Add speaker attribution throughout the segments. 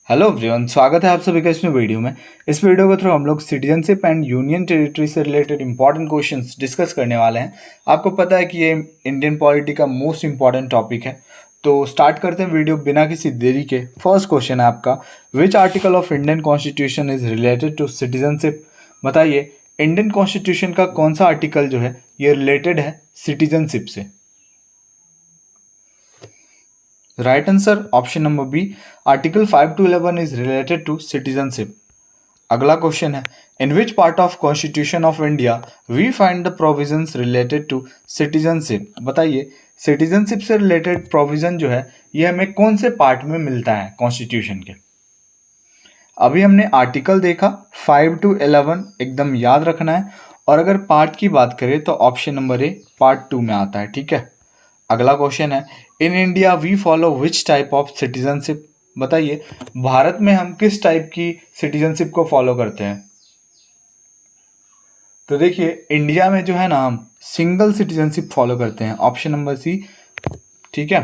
Speaker 1: Hello everyone, स्वागत है आप सभी का इस वीडियो में। इस वीडियो के थ्रू हम लोग सिटीजनशिप एंड यूनियन टेरिटरी से रिलेटेड इंपॉर्टेंट क्वेश्चंस डिस्कस करने वाले हैं। आपको पता है कि ये इंडियन पॉलिटी का मोस्ट इंपॉर्टेंट टॉपिक है। तो स्टार्ट करते हैं वीडियो बिना किसी देरी के। फर्स्ट क्वेश्चन है आपका, which article of Indian constitution is related to citizenship. बताइए, इंडियन कॉन्स्टिट्यूशन का कौन सा आर्टिकल जो है ये रिलेटेड है सिटीजनशिप से। Right answer option number B, article 5 to 11 is related to citizenship. अगला क्वेश्चन है, in which part of constitution of India we find the provisions related to citizenship. बताइए, सिटीजनशिप से रिलेटेड प्रोविजन जो है ये हमें कौन से पार्ट में मिलता है कॉन्स्टिट्यूशन के। अभी हमने आर्टिकल देखा 5 to 11, एकदम याद रखना है। और अगर पार्ट की बात करें तो ऑप्शन नंबर ए पार्ट 2 में आता है। ठीक है। अगला क्वेश्चन है, in India we follow which type of citizenship. बताइए, भारत में हम किस टाइप की सिटीजनशिप को फॉलो करते हैं। तो देखिए, इंडिया में जो है ना हम सिंगल सिटीजनशिप फॉलो करते हैं, ऑप्शन नंबर सी। ठीक है,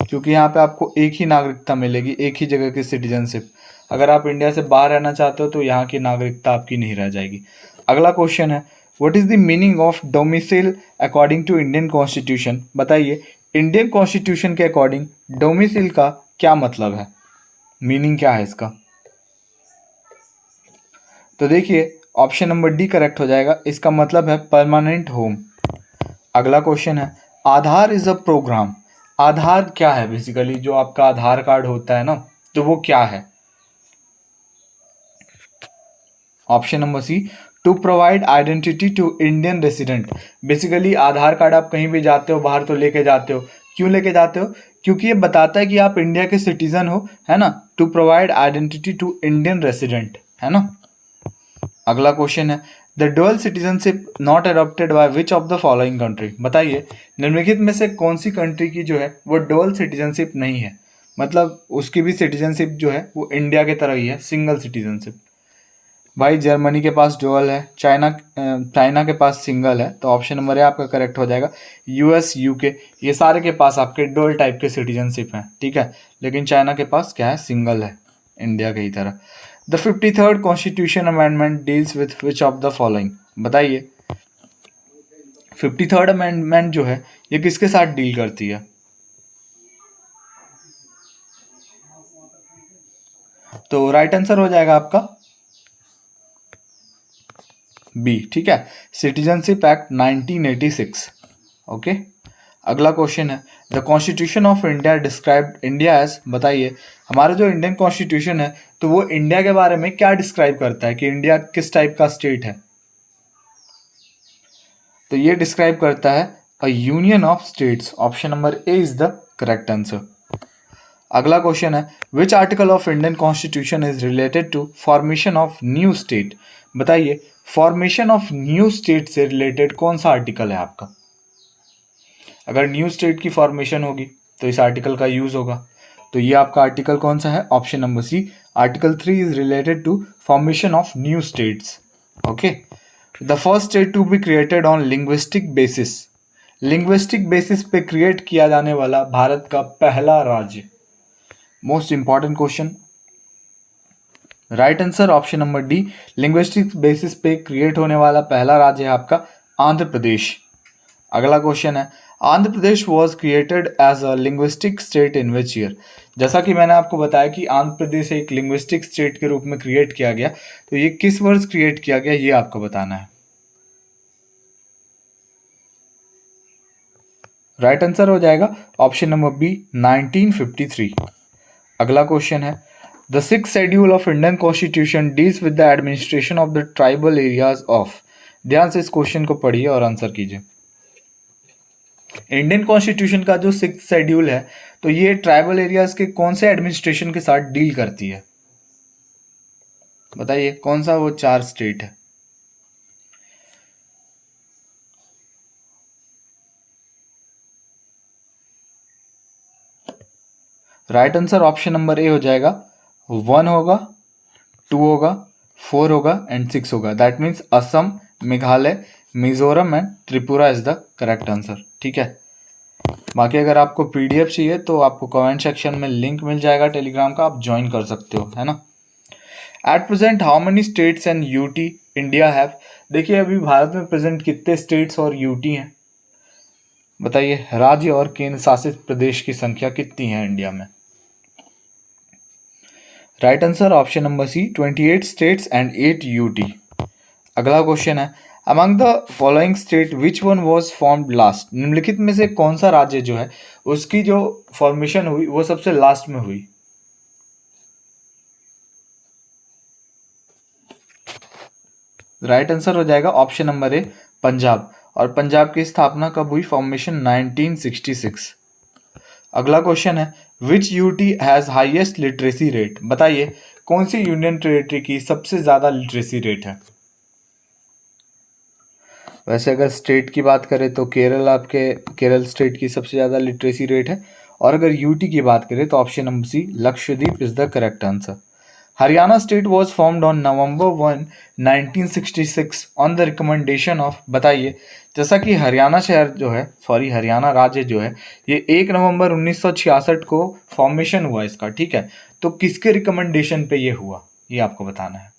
Speaker 1: क्योंकि यहाँ पे आपको एक ही नागरिकता मिलेगी, एक ही जगह की सिटीजनशिप। अगर आप इंडिया से बाहर रहना चाहते हो तो यहाँ की नागरिकता आपकी नहीं रह जाएगी। अगला क्वेश्चन है, what is the meaning of domicile according to Indian constitution. बताइए, इंडियन कॉन्स्टिट्यूशन के अकॉर्डिंग डोमिसाइल का क्या मतलब है, मीनिंग क्या है इसका। तो देखिए, ऑप्शन नंबर डी करेक्ट हो जाएगा। इसका मतलब है परमानेंट होम। अगला क्वेश्चन है, आधार इज अ प्रोग्राम। आधार क्या है, बेसिकली जो आपका आधार कार्ड होता है ना, तो वो क्या है। Option number C, to provide identity to Indian resident. Basically Aadhaar card आप कहीं भी जाते हो बाहर तो लेके जाते हो, क्यों लेके जाते हो, क्योंकि ये बताता है कि आप इंडिया के सिटीजन हो, है ना। To provide identity to Indian resident, है ना। अगला क्वेश्चन है, the dual citizenship not adopted by which of the following country. बताइए, निम्नलिखित में से कौन सी कंट्री की जो है वो डुअल सिटीजनशिप नहीं है, मतलब उसकी भी सिटीजनशिप जो है वो इंडिया के तरह ही है, सिंगल सिटीजनशिप। भाई, जर्मनी के पास डुअल है, चाइना के पास सिंगल है, तो ऑप्शन नंबर ए आपका करेक्ट हो जाएगा। यूएस, यूके, ये सारे के पास आपके डुअल टाइप के सिटीजनशिप हैं। ठीक है, लेकिन चाइना के पास क्या है, सिंगल है, इंडिया की तरह। The 53rd constitution amendment deals with which of the following. बताइए, 53rd अमेंडमेंट जो है ये किसके साथ डील करती है। तो राइट आंसर हो जाएगा आपका बी। ठीक है, सिटीजनशिप एक्ट 1986। ओके। अगला क्वेश्चन है, the constitution of India described India as. बताइए, हमारा जो इंडियन कॉन्स्टिट्यूशन है तो वो इंडिया के बारे में क्या डिस्क्राइब करता है कि इंडिया किस टाइप का स्टेट है। तो ये डिस्क्राइब करता है a union of states. Option number A is the correct answer. अगला क्वेश्चन है, which article of Indian constitution is related to formation of new state. बताइए, फॉर्मेशन ऑफ न्यू स्टेट से रिलेटेड कौन सा आर्टिकल है आपका। अगर न्यू स्टेट की फॉर्मेशन होगी तो इस आर्टिकल का यूज होगा। तो ये आपका आर्टिकल कौन सा है, option number C, article 3 is related to formation of new states. Okay. The first state to be created on linguistic basis. Linguistic basis पे क्रिएट किया जाने वाला भारत का पहला राज्य। Most important question. Right answer option number D, linguistic basis पे create होने वाला पहला राज्य है आपका आंध्र प्रदेश। अगला क्वेश्चन है, Andhra Pradesh was created as a linguistic state in which year. जैसा कि मैंने आपको बताया कि आंध्र प्रदेश एक लिंग्विस्टिक स्टेट के रूप में क्रिएट किया गया, तो ये किस वर्ष क्रिएट किया गया ये आपको बताना है। राइट आंसर हो जाएगा ऑप्शन नंबर बी, 1953। अगला क्वेश्चन है, the 6th schedule of Indian constitution deals with the administration of the tribal areas of. ध्यान से इस क्वेश्चन को पढ़िए और आंसर कीजिए। इंडियन कॉन्स्टिट्यूशन का जो 6th शेड्यूल है तो ये ट्राइबल एरियाज के कौन से एडमिनिस्ट्रेशन के साथ डील करती है। बताइए, कौन सा वो 4 स्टेट है। राइट आंसर ऑप्शन नंबर ए हो जाएगा। 1 होगा, 2 होगा, 4 होगा एंड 6 होगा। That means Assam, Meghalaya, Mizoram and Tripura is the correct answer. ठीक है। बाकी अगर आपको पीडीएफ चाहिए तो आपको कमेंट सेक्शन में लिंक मिल जाएगा टेलीग्राम का, आप ज्वाइन कर सकते हो, है ना। At present how many states and UT India have. देखिए अभी भारत में प्रेजेंट कितने स्टेट्स और यूटी हैं, बताइए। राज्य और केंद्र शासित प्रदेश की संख्या कितनी है इंडिया में। Right answer option number C 28 states and 8 UT. अगला क्वेश्चन है among the following state which one was formed last. निम्नलिखित में से कौन सा राज्य जो है उसकी जो फॉर्मेशन हुई वो सबसे लास्ट में हुई। राइट आंसर हो जाएगा ऑप्शन नंबर ए पंजाब। और पंजाब की स्थापना कब हुई, फॉर्मेशन 1966। अगला क्वेश्चन है which UT has highest literacy rate. बताइए कौन सी यूनियन टेरिटरी की सबसे ज्यादा लिटरेसी रेट है। वैसे अगर स्टेट की बात करें तो केरल, आपके केरल स्टेट की सबसे ज़्यादा लिटरेसी रेट है। और अगर यूटी की बात करें तो option number C Lakshadweep is the correct answer. Haryana state was formed on November 1, 1966 on the recommendation of. बताइए जैसा कि हरियाणा शहर जो है, सॉरी हरियाणा राज्य जो है, ये 1 नवंबर 1966 को फॉर्मेशन हुआ इसका, ठीक है। तो किसके रिकमेंडेशन पे ये हुआ, ये आपको बताना है।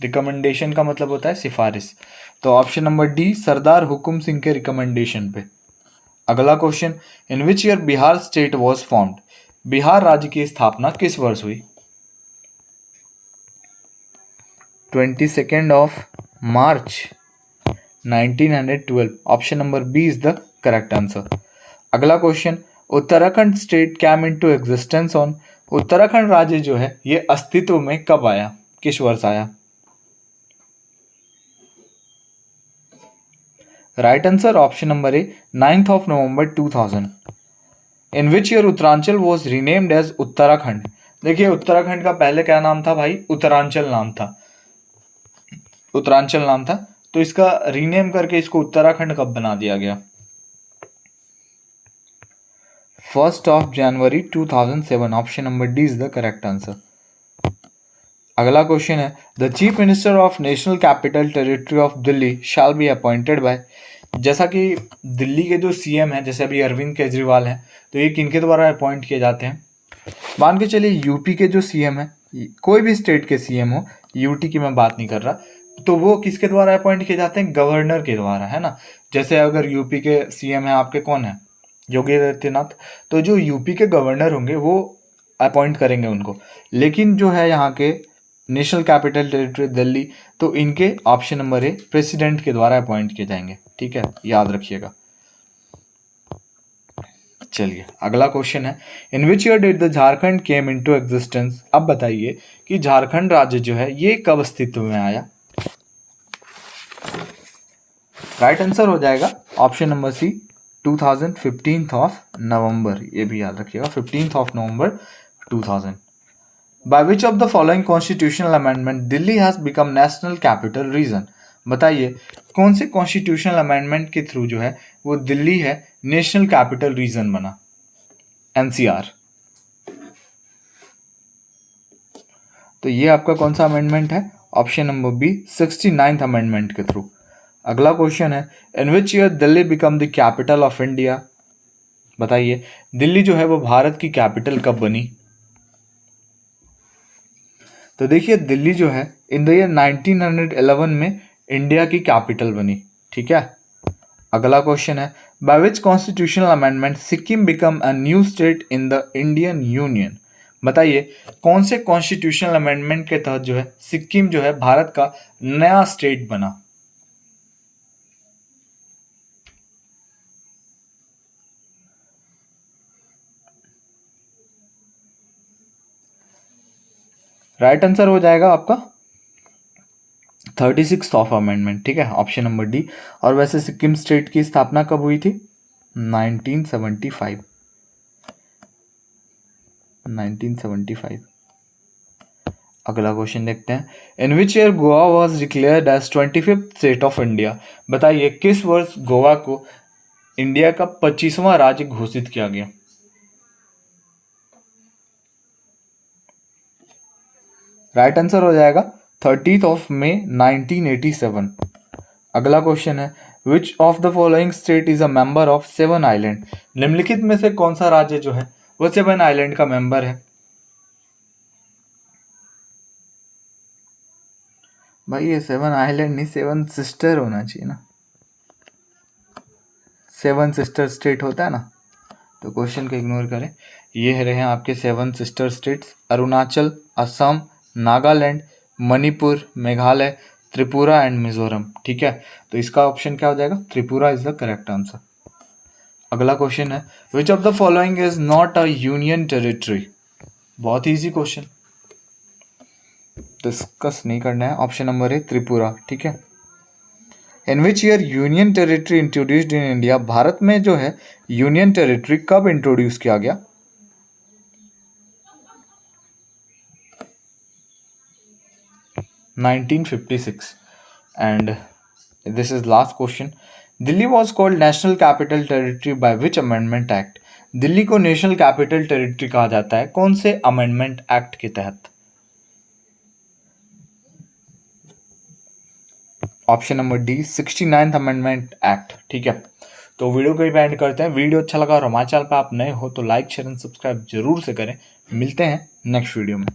Speaker 1: रिकमेंडेशन का मतलब होता है सिफारिश। तो option number D Sardar Hukam Singh के रिकमेंडेशन पे। अगला question in which year Bihar state was formed. Bihar राज्य की स्थापना किस वर्ष हुई। 22 मार्च 1912। Option number B is the correct answer. अगला question Uttarakhand state came into existence on. Uttarakhand राज्य जो है ये अस्तित्व में कब आया, किस वर्ष आया। Right answer option number A 9 November 2000। In which year Uttaranchal was renamed as Uttarakhand. देखिए उत्तराखंड का पहले क्या नाम था भाई, उत्तरांचल नाम था, उत्तरांचल नाम था। तो इसका रीनेम करके इसको उत्तराखंड कब बना दिया गया। 1 जनवरी 2007। Option number D is the correct answer. अगला क्वेश्चन है the chief minister of national capital territory of Delhi shall be appointed by. जैसा कि दिल्ली के जो सीएम हैं, जैसे अभी अरविंद केजरीवाल हैं, तो ये किनके द्वारा अपॉइंट किए जाते हैं। मान के चलिए यूपी के जो सीएम हैं, कोई भी स्टेट के सीएम हो, यूटी की मैं बात नहीं कर रहा, तो वो किसके द्वारा अपॉइंट किए जाते हैं, गवर्नर के द्वारा, है ना। जैसे अगर यूपी के सीएम हैं आपके कौन है, योगी आदित्यनाथ, तो जो यूपी के गवर्नर होंगे वो अपॉइंट करेंगे उनको। लेकिन जो है यहाँ के नेशनल कैपिटल टेरिटरी दिल्ली, तो इनके ऑप्शन नंबर ए प्रेसिडेंट के द्वारा अपॉइंट किए जाएंगे, ठीक है, याद रखिएगा। चलिए अगला क्वेश्चन है in which year did the Jharkhand came into existence. अब बताइए कि झारखंड राज्य जो है ये कब अस्तित्व में आया। राइट आंसर हो जाएगा ऑप्शन नंबर सी 15 नवंबर। ये भी याद रखिएगा 15 नवंबर 2000। Bye which of the following constitutional amendment Delhi has become national capital reason. बताइए कौन से कॉन्स्टिट्यूशनल अमेंडमेंट के थ्रू जो है वो दिल्ली है नेशनल कैपिटल रीजन बना, एनसीआर। तो ये आपका कौन सा अमेंडमेंट है, option number B 69th amendment के थ्रू। अगला क्वेश्चन है in which year Delhi become the capital of India. बताइए दिल्ली जो है वो भारत की कैपिटल कब बनी। तो देखिए दिल्ली जो है इन द ईयर 1911 में इंडिया की कैपिटल बनी, ठीक है। अगला क्वेश्चन है by which constitutional amendment Sikkim become a new state in the Indian union. बताइए कौन से कॉन्स्टिट्यूशनल अमेंडमेंट के तहत जो है सिक्किम जो है भारत का नया स्टेट बना। राइट आंसर हो जाएगा आपका 36th अमेंडमेंट, ठीक है, ऑप्शन नंबर डी। और वैसे सिक्किम स्टेट की स्थापना कब हुई थी, 1975। अगला क्वेश्चन देखते हैं in which year Goa was declared as 25th state of India. बताइए किस वर्ष गोवा को इंडिया का 25वां राज्य घोषित किया गया। राइट आंसर हो जाएगा 30th May 1987। अगला क्वेश्चन है which of the following state is a member of 7 island. निम्नलिखित में से कौन सा राज्य जो है वो 7 आइलैंड का मेंबर है। भाई ये 7 आइलैंड नहीं, 7 सिस्टर होना चाहिए ना, 7 सिस्टर स्टेट होता है ना, तो क्वेश्चन को इग्नोर करें। ये रहे आपके 7 sister states, Arunachal, Assam, Nagaland, Manipur, Meghalaya, Tripura and Mizoram. ठीक है, तो इसका ऑप्शन क्या हो जाएगा, Tripura is the correct answer. अगला क्वेश्चन है, which of the following is not a union territory. बहुत ईजी क्वेश्चन, डिस्कस नहीं करना है। ऑप्शन नंबर है त्रिपुरा। ठीक है, in which year union territory introduced in India. Bharat में जो है यूनियन टेरिटरी कब इंट्रोड्यूस किया गया। (1956) and this is last question. Delhi was called National Capital Territory by which amendment act? Delhi को नेशनल कैपिटल टेरिटरी कहा जाता है कौन से अमेंडमेंट एक्ट के तहत। Option number D 69th amendment act. ठीक है, तो वीडियो को ही एंड करते हैं। वीडियो अच्छा लगा और हमारे चैनल पर आप नए हो तो लाइक शेयर एंड सब्सक्राइब जरूर से करें। मिलते हैं नेक्स्ट वीडियो में।